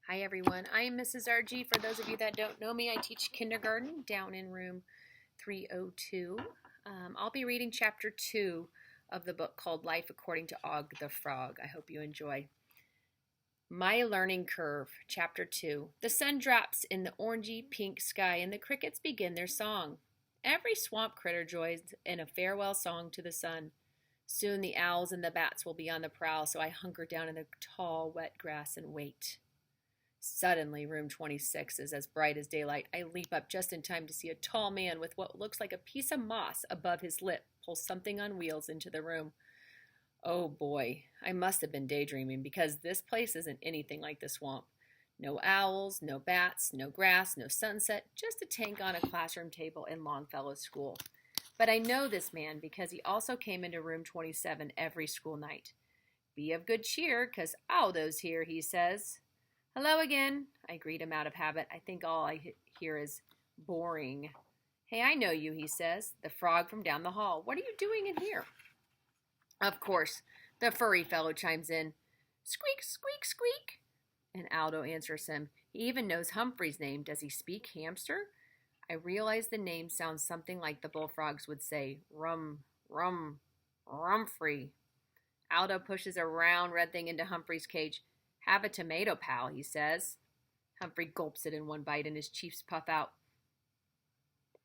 Hi everyone, I am Mrs. Argie. For those of you that don't know me, I teach kindergarten down in room 302. I'll be reading chapter 2 of the book called Life According to Og the Frog. I hope you enjoy. My Learning Curve, chapter 2. The sun drops in the orangey pink sky and the crickets begin their song. Every swamp critter joins in a farewell song to the sun. Soon the owls and the bats will be on the prowl, so I hunker down in the tall, wet grass and wait. Suddenly, room 26 is as bright as daylight. I leap up just in time to see a tall man with what looks like a piece of moss above his lip pull something on wheels into the room. Oh boy, I must have been daydreaming because this place isn't anything like the swamp. No owls, no bats, no grass, no sunset, just a tank on a classroom table in Longfellow's school. But I know this man because he also came into room 27 every school night. Be of good cheer, 'cause Aldo's here, he says. Hello again. I greet him out of habit. I think all I hear is boring. Hey, I know you, he says. The frog from down the hall. What are you doing in here? Of course, the furry fellow chimes in. Squeak, squeak, squeak. And Aldo answers him. He even knows Humphreys' name. Does he speak hamster? I realize the name sounds something like the bullfrogs would say. Rum, rum, Rumfrey. Aldo pushes a round red thing into Humphrey's cage. Have a tomato, pal, he says. Humphrey gulps it in one bite and his cheeks puff out.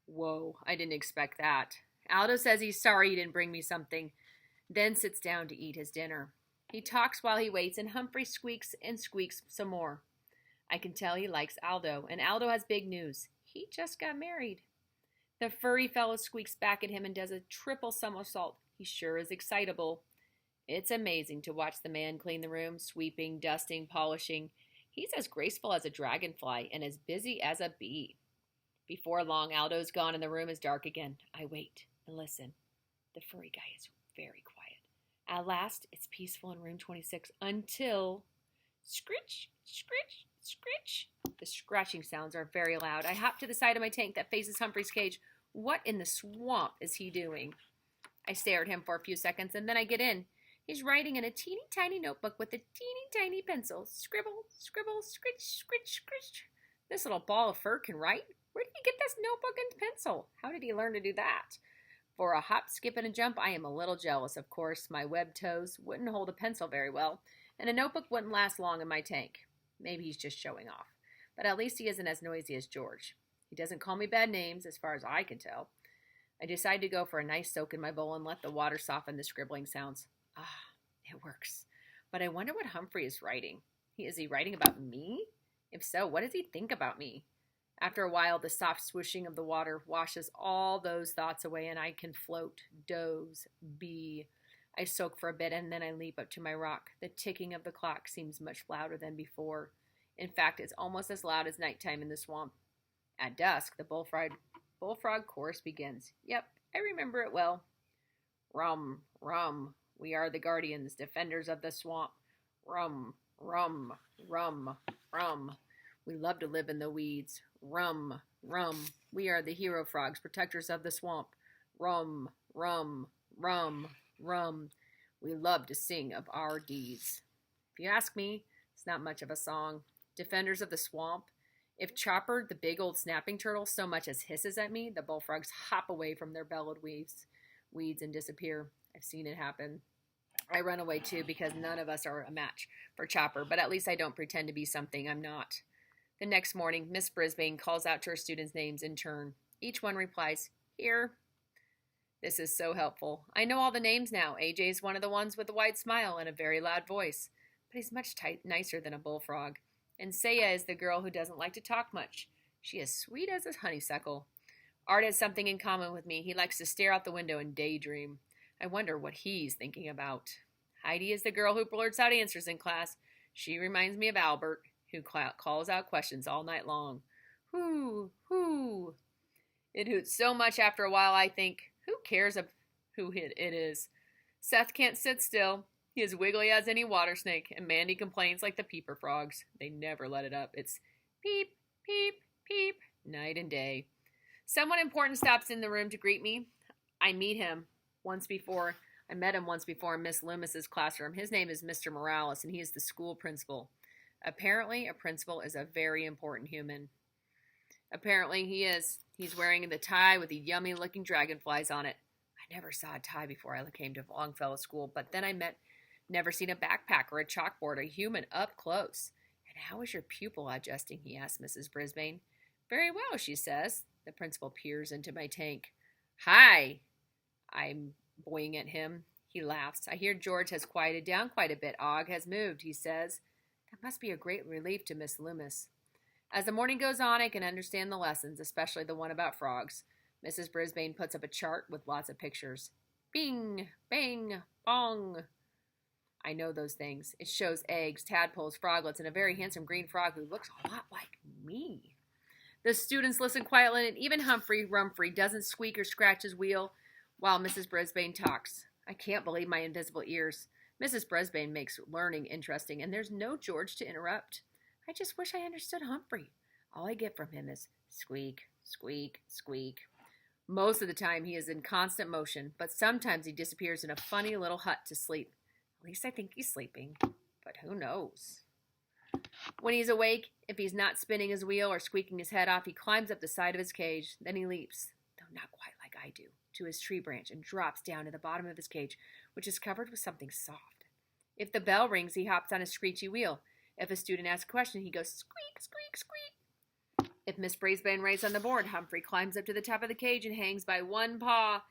Whoa, I didn't expect that. Aldo says he's sorry he didn't bring me something, then sits down to eat his dinner. He talks while he waits, and Humphrey squeaks and squeaks some more. I can tell he likes Aldo, and Aldo has big news. He just got married. The furry fellow squeaks back at him and does a triple somersault. He sure is excitable. It's amazing to watch the man clean the room, sweeping, dusting, polishing. He's as graceful as a dragonfly and as busy as a bee. Before long, Aldo's gone and the room is dark again. I wait and listen. The furry guy is very quiet. At last, it's peaceful in room 26 until... Scritch, scritch, scritch. The scratching sounds are very loud. I hop to the side of my tank that faces Humphrey's cage. What in the swamp is he doing? I stare at him for a few seconds and then I get in. He's writing in a teeny tiny notebook with a teeny tiny pencil. Scribble, scribble, scritch, scritch, scritch. This little ball of fur can write. Where did he get this notebook and pencil? How did he learn to do that? For a hop, skip, and a jump, I am a little jealous, of course. My webbed toes wouldn't hold a pencil very well, and a notebook wouldn't last long in my tank. Maybe he's just showing off. But at least he isn't as noisy as George. He doesn't call me bad names, as far as I can tell. I decide to go for a nice soak in my bowl and let the water soften the scribbling sounds. Ah, it works. But I wonder what Humphrey is writing. Is he writing about me? If so, what does he think about me? After a while, the soft swooshing of the water washes all those thoughts away and I can float, doze, be. I soak for a bit and then I leap up to my rock. The ticking of the clock seems much louder than before. In fact, it's almost as loud as nighttime in the swamp. At dusk, the bullfrog chorus begins. Yep, I remember it well. Rum, rum. We are the guardians, defenders of the swamp. Rum, rum, rum, rum. We love to live in the weeds. Rum, rum. We are the hero frogs, protectors of the swamp. Rum, rum, rum, rum. We love to sing of our deeds. If you ask me, it's not much of a song. Defenders of the swamp. If Chopper, the big old snapping turtle, so much as hisses at me, the bullfrogs hop away from their bellowed weeds and disappear. I've seen it happen. I run away too because none of us are a match for Chopper, but at least I don't pretend to be something I'm not. The next morning, Miss Brisbane calls out to her students' names in turn. Each one replies, Here. This is so helpful. I know all the names now. AJ's one of the ones with a wide smile and a very loud voice, but he's much nicer than a bullfrog. And Saya is the girl who doesn't like to talk much. She is sweet as a honeysuckle. Art has something in common with me. He likes to stare out the window and daydream. I wonder what he's thinking about. Heidi is the girl who blurts out answers in class. She reminds me of Albert, who calls out questions all night long. Who? It hoots so much after a while I think, who cares who it is? Seth can't sit still. He is wiggly as any water snake, and Mandy complains like the peeper frogs. They never let it up. It's peep, peep, peep, night and day. Someone important stops in the room to greet me. I met him once before in Miss Loomis's classroom. His name is Mr. Morales, and he is the school principal. Apparently, a principal is a very important human. Apparently, he is. He's wearing the tie with the yummy-looking dragonflies on it. I never saw a tie before I came to Longfellow School, but then never seen a backpack or a chalkboard, a human up close. And how is your pupil adjusting, he asked Mrs. Brisbane. Very well, she says. The principal peers into my tank. Hi, I'm boing at him. He laughs. I hear George has quieted down quite a bit. Og has moved, he says. That must be a great relief to Miss Loomis. As the morning goes on, I can understand the lessons, especially the one about frogs. Mrs. Brisbane puts up a chart with lots of pictures. Bing, bang, bong. I know those things. It shows eggs, tadpoles, froglets, and a very handsome green frog who looks a lot like me. The students listen quietly, and even Humphrey doesn't squeak or scratch his wheel while Mrs. Brisbane talks. I can't believe my invisible ears. Mrs. Brisbane makes learning interesting, and there's no George to interrupt. I just wish I understood Humphrey. All I get from him is squeak, squeak, squeak. Most of the time he is in constant motion, but sometimes he disappears in a funny little hut to sleep. At least I think he's sleeping, but who knows? When he's awake, if he's not spinning his wheel or squeaking his head off, he climbs up the side of his cage. Then he leaps, though not quite like I do, to his tree branch and drops down to the bottom of his cage, which is covered with something soft. If the bell rings, he hops on his screechy wheel. If a student asks a question, he goes squeak, squeak, squeak. If Miss Brisbane writes on the board, Humphrey climbs up to the top of the cage and hangs by one paw.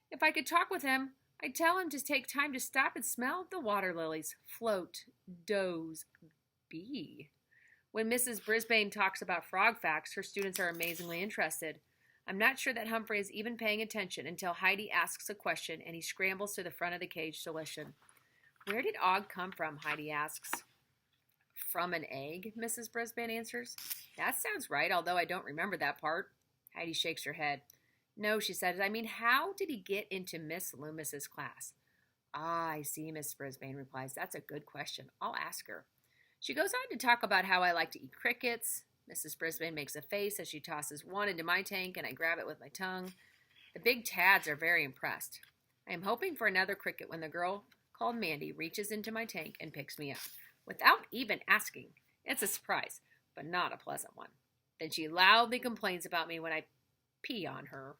If I could talk with him, I'd tell him to take time to stop and smell the water lilies. Float, doze, be. When Mrs. Brisbane talks about frog facts, her students are amazingly interested. I'm not sure that Humphrey is even paying attention until Heidi asks a question and he scrambles to the front of the cage to listen. Where did Og come from? Heidi asks. From an egg, Mrs. Brisbane answers. That sounds right, although I don't remember that part. Heidi shakes her head. No, she says, I mean, how did he get into Miss Loomis's class? Ah, I see, Miss Brisbane replies. That's a good question. I'll ask her. She goes on to talk about how I like to eat crickets. Mrs. Brisbane makes a face as she tosses one into my tank, and I grab it with my tongue. The big Tads are very impressed. I am hoping for another cricket when the girl called Mandy reaches into my tank and picks me up. Without even asking. It's a surprise, but not a pleasant one. Then she loudly complains about me when I pee on her.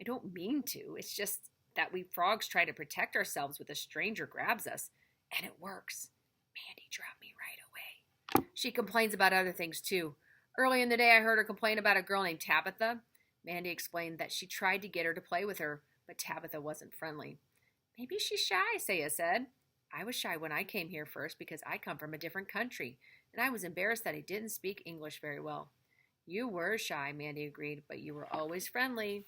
I don't mean to. It's just that we frogs try to protect ourselves when a stranger grabs us, and it works. Mandy dropped me right away. She complains about other things, too. Early in the day, I heard her complain about a girl named Tabitha. Mandy explained that she tried to get her to play with her, but Tabitha wasn't friendly. Maybe she's shy, Saya said. I was shy when I came here first because I come from a different country, and I was embarrassed that I didn't speak English very well. You were shy, Mandy agreed, but you were always friendly.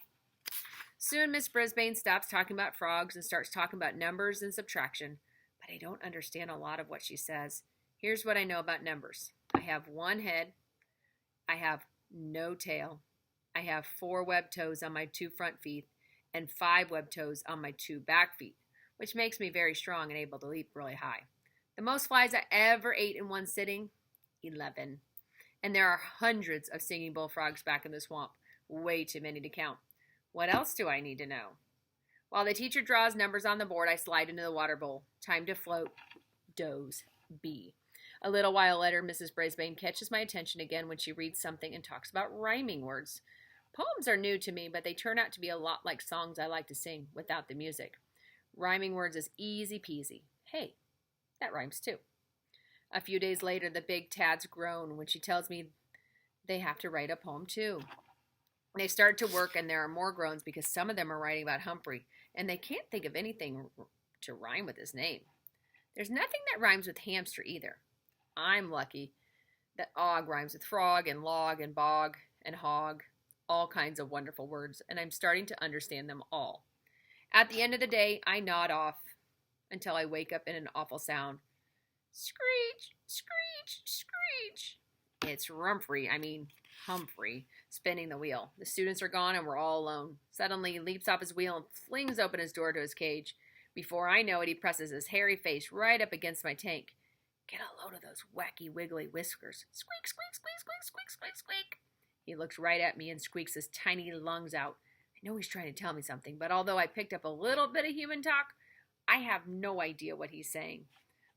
Soon Miss Brisbane stops talking about frogs and starts talking about numbers and subtraction, but I don't understand a lot of what she says. Here's what I know about numbers. I have one head. I have no tail. I have 4 webbed toes on my 2 front feet and 5 webbed toes on my 2 back feet, which makes me very strong and able to leap really high. The most flies I ever ate in one sitting, 11. And there are hundreds of singing bullfrogs back in the swamp, way too many to count. What else do I need to know? While the teacher draws numbers on the board, I slide into the water bowl. Time to float, doze, be. A little while later, Mrs. Brisbane catches my attention again when she reads something and talks about rhyming words. Poems are new to me, but they turn out to be a lot like songs I like to sing without the music. Rhyming words is easy peasy. Hey, that rhymes too. A few days later, the big Tads groan when she tells me they have to write a poem too. They start to work, and there are more groans because some of them are writing about Humphrey, and they can't think of anything to rhyme with his name. There's nothing that rhymes with hamster either. I'm lucky that Og rhymes with frog and log and bog and hog, all kinds of wonderful words, and I'm starting to understand them all. At the end of the day, I nod off until I wake up in an awful sound. Screech, screech, screech. It's Humphrey, spinning the wheel. The students are gone and we're all alone. Suddenly, he leaps off his wheel and flings open his door to his cage. Before I know it, he presses his hairy face right up against my tank. Get a load of those wacky, wiggly whiskers. Squeak, squeak, squeak, squeak, squeak, squeak, squeak. He looks right at me and squeaks his tiny lungs out. I know he's trying to tell me something, but although I picked up a little bit of human talk, I have no idea what he's saying.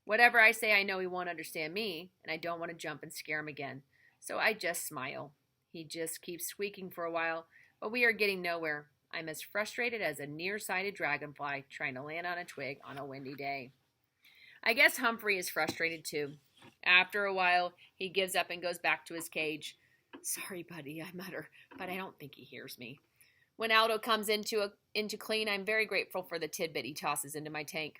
Whatever I say, I know he won't understand me, and I don't want to jump and scare him again. So I just smile. He just keeps squeaking for a while, but we are getting nowhere. I'm as frustrated as a nearsighted dragonfly trying to land on a twig on a windy day. I guess Humphrey is frustrated too. After a while, he gives up and goes back to his cage. Sorry, buddy, I mutter, but I don't think he hears me. When Aldo comes into clean, I'm very grateful for the tidbit he tosses into my tank.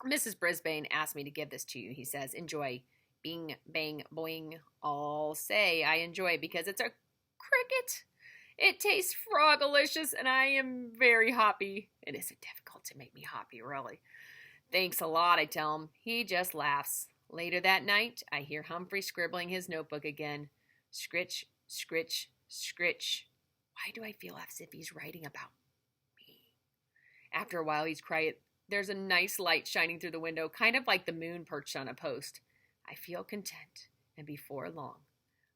Mrs. Brisbane asked me to give this to you, he says. Enjoy. Bing, bang, boing. I'll say I enjoy because it's a cricket. It tastes frogalicious, and I am very happy. It isn't difficult to make me happy, really. Thanks a lot, I tell him. He just laughs. Later that night, I hear Humphrey scribbling his notebook again. Scritch, scritch, scritch. Why do I feel as if he's writing about me? After a while, he's quiet. There's a nice light shining through the window, kind of like the moon perched on a post. I feel content, and before long,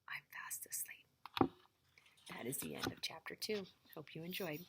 I'm fast asleep. That is the end of chapter 2. Hope you enjoyed.